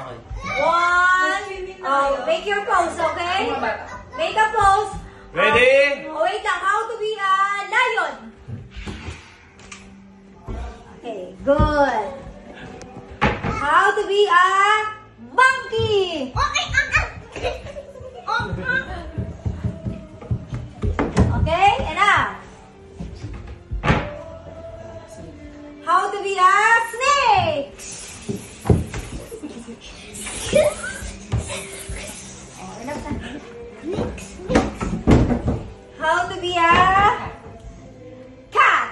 Okay. One. Oh, make your pose, okay? Make a pose. Ready? Oh, wait lang. How to be a lion. Okay, good. How to be a monkey. Okay, enough. How to be a snake. Oh, enough na. How to be a cat.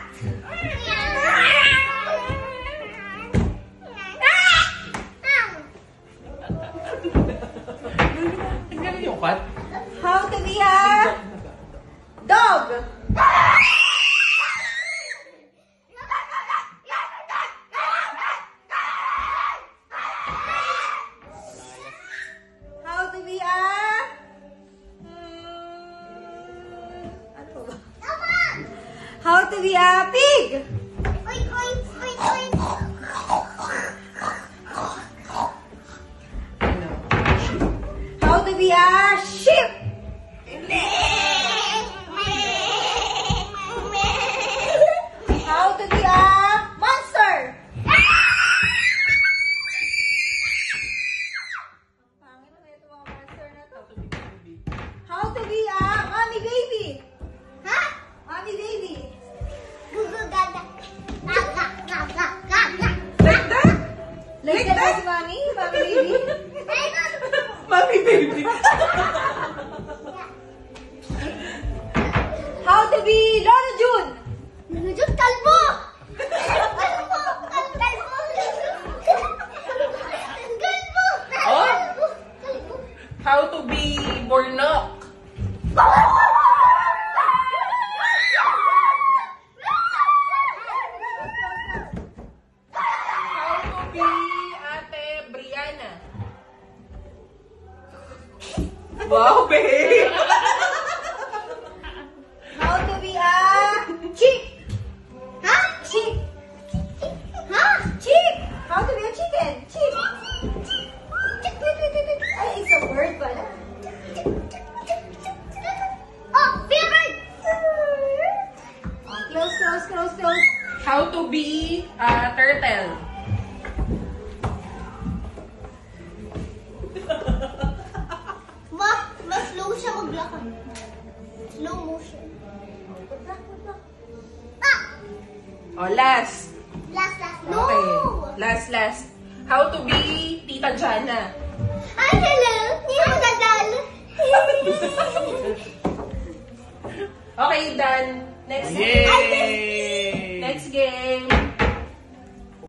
Tingnan yung cut. How to be a dog. How to be a ano ba? How to be a pig. How to be a sheep. How to be a monster. Pangit na ito mga monster na to. How to be a mommy baby. Mommy baby. Like that si mommy? Mommy baby? Mommy baby. How to be Lola June. Kalbo! Oh? How to be Bornok. How to be Ate Brianna. Wow, babe! How to be a chick. Chick. Chick. How to be a chicken. Chick. Ay, it's a word pala. Close. How to be a turtle. Mas slow siya maglakad. Slow motion. Oh, last. Last. No! Okay. Last. How to be Tita Jana. Ay, hello! Hindi mo dadalo. Okay, done. Next game. Yay! Next game.